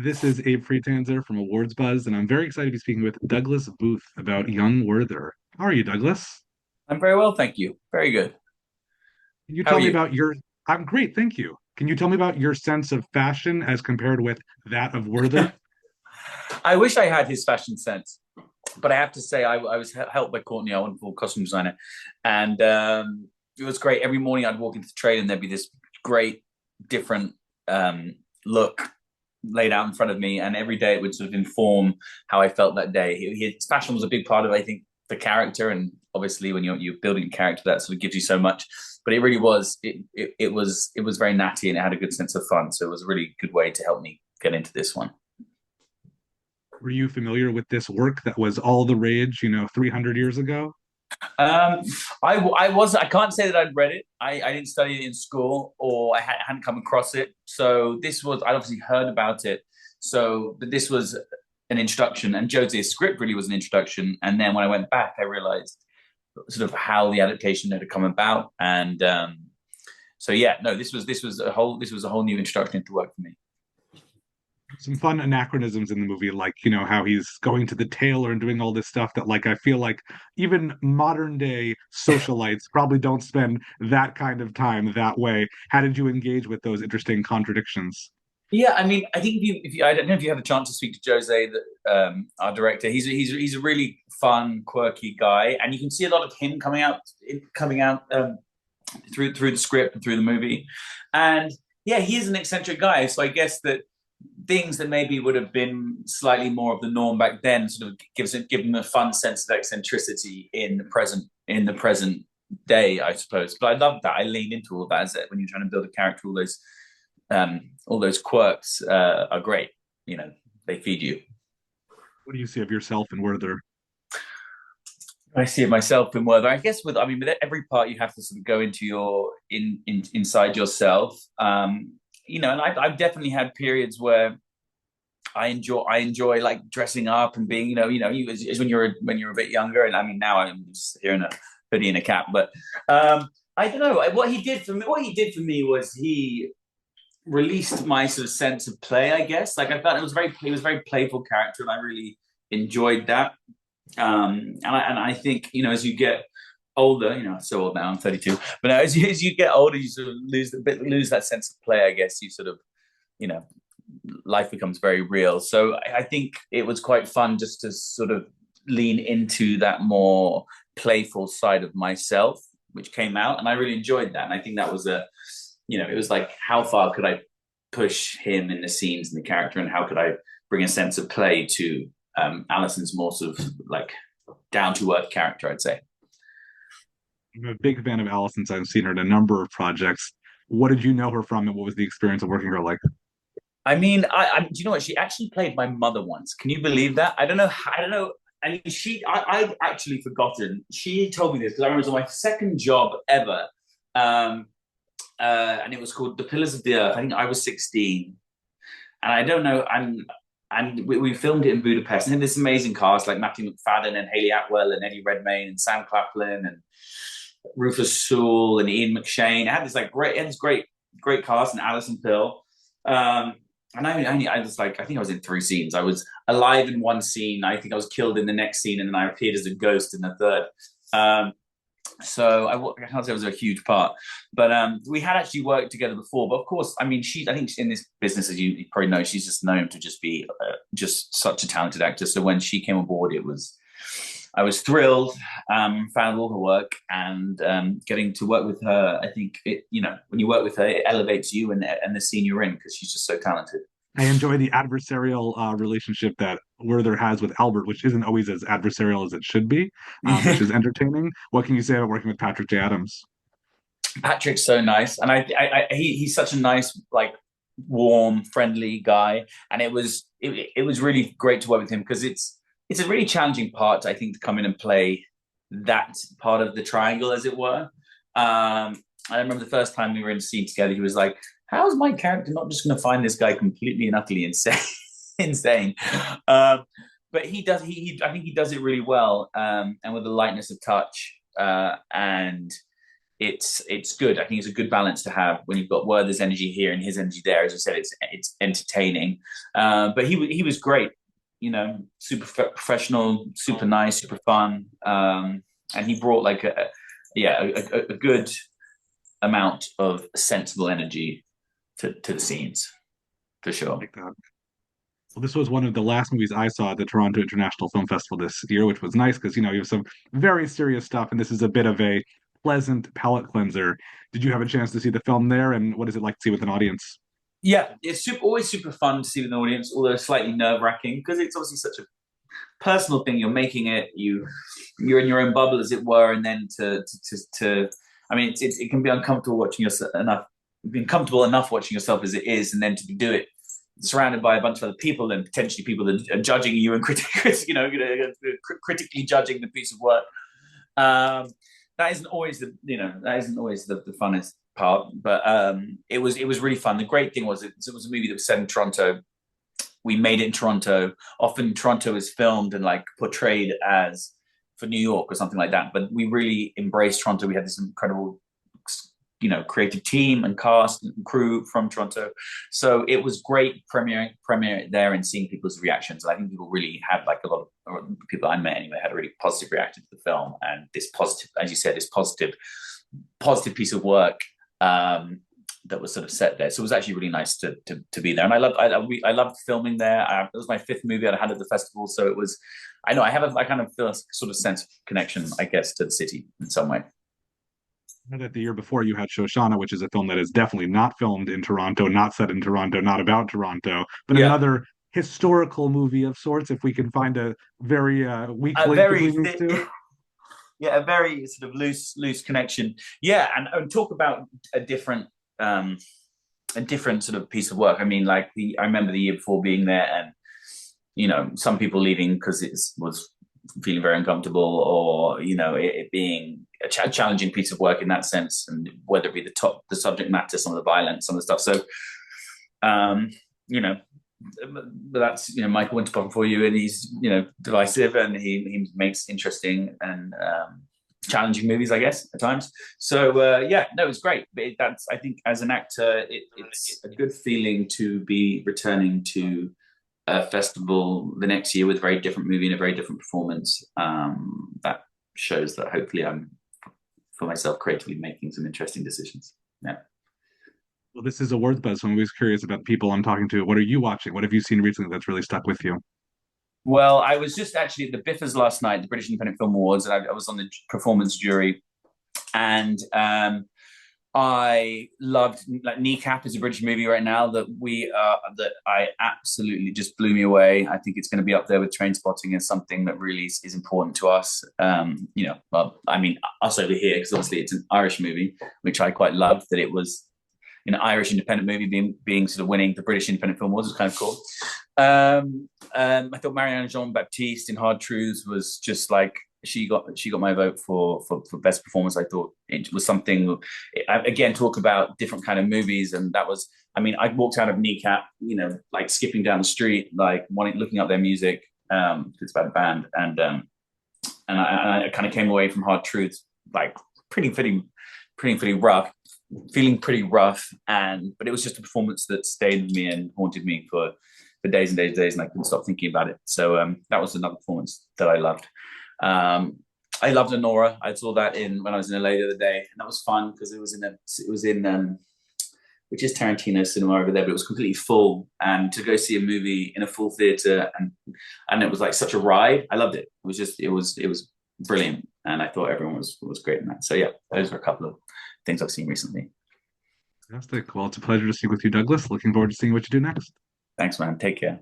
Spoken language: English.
This is Abe Freetanzer from Awards Buzz, and I'm very excited to be speaking with Douglas Booth about Young Werther. How are you, Douglas? I'm very well, thank you. Very good. Can you How are tell me you? about your... I'm great, thank you. Can you tell me about your sense of fashion as compared with that of Werther? I wish I had his fashion sense, but I have to say I was helped by Courtney, our wonderful costume designer, and it was great. Every morning I'd walk into the train and there'd be this great different look laid out in front of me, and every day it would sort of inform how I felt that day. His fashion was a big part of, I think, the character, and obviously when you're building a character, that sort of gives you so much. But it really was it was very natty and it had a good sense of fun. So it was a really good way to help me get into this one. Were you familiar with this work that was all the rage, 300 years ago? Um, I can't say that I'd read it. I didn't study it in school, or hadn't come across it. So this was I obviously heard about it. So, but this was an introduction, and Josie's script really was an introduction. And then when I went back, I realized sort of how the adaptation had come about. And so yeah, no, this was a whole new introduction into work for me. Some fun anachronisms in the movie, like, how he's going to the tailor and doing all this stuff that, like, I feel like even modern day socialites probably don't spend that kind of time that way. How did you engage with those interesting contradictions? Yeah, I mean, I think if you, I don't know if you had a chance to speak to Jose, our director. He's a really fun, quirky guy, and you can see a lot of him coming out through the script and through the movie. And yeah, he is an eccentric guy. So I guess that things that maybe would have been slightly more of the norm back then sort of give him a fun sense of eccentricity in the present day, I suppose. But I love that. I lean into all that as when you're trying to build a character, all those quirks are great. You know, they feed you. What do you see of yourself and Werther? I see it myself in Werther. I guess with every part you have to sort of go into inside yourself. And I've definitely had periods where I enjoy like dressing up and being as when you're a bit younger, and I mean now I'm just here in a hoodie and a cap, but I don't know what he did for me was he released my sort of sense of play, I guess. Like I felt it was a very playful character, and I really enjoyed that. And I think as you get older, so old now, I'm 32, but as you get older, you sort of lose that sense of play. I guess you sort of you know life becomes very real. So I think it was quite fun just to sort of lean into that more playful side of myself, which came out, and I really enjoyed that. And I think that was it was like how far could I push him in the scenes and the character, and how could I bring a sense of play to Alison's more sort of like down to earth character, I'd say. I'm a big fan of Allison, since I've seen her in a number of projects. What did you know her from, and what was the experience of working with her like? I mean, do you know what? She actually played my mother once. Can you believe that? I don't know. I don't know. I mean, I've actually forgotten. She told me this because I remember it was my second job ever. Um, and it was called The Pillars of the Earth. I think I was 16. And I don't know. And we filmed it in Budapest. And this amazing cast like Matthew McFadden and Haley Atwell and Eddie Redmayne and Sam Claflin and Rufus Sewell and Ian McShane. It had this great cast, and Alison Pill. Um, and I was like, I think I was in three scenes. I was alive in one scene. I think I was killed in the next scene, and then I appeared as a ghost in the third. Um, I can't say it was a huge part, but we had actually worked together before. But of course, I mean, I think in this business, as you probably know, she's just known to just be just such a talented actor. So when she came aboard, I was thrilled, fan of all her work, and getting to work with her. I think when you work with her, it elevates you and the scene you're in because she's just so talented. I enjoy the adversarial relationship that Werther has with Albert, which isn't always as adversarial as it should be, which is entertaining. What can you say about working with Patrick J. Adams? Patrick's so nice, and he's such a nice, like, warm, friendly guy, and it was really great to work with him because it's a really challenging part, I think, to come in and play that part of the triangle, as it were. I remember the first time we were in a scene together, he was like, "How's my character not just going to find this guy completely and utterly insane?" insane. Um, but he does. I think he does it really well, and with a lightness of touch, and it's good. I think it's a good balance to have when you've got Werther's energy here and his energy there. As I said, it's entertaining. But he was great. You know, super professional, super nice, super fun, and he brought like a good amount of sensible energy to the scenes for sure. Like that. Well, this was one of the last movies I saw at the Toronto International Film Festival this year, which was nice because, you have some very serious stuff, and this is a bit of a pleasant palate cleanser. Did you have a chance to see the film there, and what is it like to see with an audience? Yeah, it's always super fun to see with an audience, although slightly nerve wracking because it's obviously such a personal thing. You're making it, you're in your own bubble, as it were, and then to I mean, it can be uncomfortable watching yourself enough, being comfortable enough watching yourself as it is, and then to do it surrounded by a bunch of other people and potentially people that are judging you and critically judging the piece of work. That isn't always the funnest part, but it was really fun. The great thing was it was a movie that was set in Toronto. We made it in Toronto. Often Toronto is filmed and like portrayed as for New York or something like that, but we really embraced Toronto. We had this incredible creative team and cast and crew from Toronto. So it was great premiere there and seeing people's reactions. And I think people really had like a lot of people I met anyway had a really positive reaction to the film and this positive, as you said, this positive piece of work that was sort of set there. So it was actually really nice to be there. And I loved filming there. It was my fifth movie I had at the festival. So it was, I kind of feel a sort of sense of connection, I guess, to the city in some way. I know that the year before you had Shoshana, which is a film that is definitely not filmed in Toronto, not set in Toronto, not about Toronto, but Yeah. another historical movie of sorts, if we can find a very weak A link very between these two. yeah, a very sort of loose connection. Yeah, and talk about a different sort of piece of work. I mean, like I remember the year before being there, and some people leaving because it was feeling very uncomfortable, or it being a challenging piece of work in that sense, and whether it be the subject matter, some of the violence, some of the stuff. So, but that's Michael Winterbottom for you, and he's divisive, and he makes interesting and challenging movies, I guess, at times. So yeah, no, it's great. But that's, I think, as an actor, it's a good feeling to be returning to a festival the next year with a very different movie and a very different performance. That shows that hopefully I'm, for myself, creatively making some interesting decisions. Yeah. Well, this is Awards Buzz, so I'm always curious about the people I'm talking to. What are you watching? What have you seen recently that's really stuck with you? Well, I was just actually at the BIFAs last night, the British Independent Film Awards, and I was on the performance jury, and I loved, like, Kneecap is a British movie right now that I absolutely just blew me away. I think it's going to be up there with Trainspotting as something that really is important to us. Well, I mean, us over here, because obviously it's an Irish movie, which I quite loved that it was an Irish independent movie being sort of winning the British Independent Film Awards was kind of cool. I thought Marianne Jean-Baptiste in Hard Truths was just like, she got my vote for best performance. I thought it was something, again, talk about different kind of movies, and that was, I mean, I walked out of Kneecap, like skipping down the street, like looking up their music. It's about a band, and I kind of came away from Hard Truths like pretty rough, feeling pretty rough, but it was just a performance that stayed with me and haunted me for days and days and days, and I couldn't stop thinking about it. So that was another performance that I loved. I loved Anora. I saw that when I was in LA the other day, and that was fun because it was in which is Tarantino cinema over there, but it was completely full. And to go see a movie in a full theater and it was like such a ride. I loved it. It was brilliant, and I thought everyone was great in that. So yeah, those were a couple of things I've seen recently. Fantastic. Well, it's a pleasure to speak with you, Douglas. Looking forward to seeing what you do next. Thanks, man. Take care.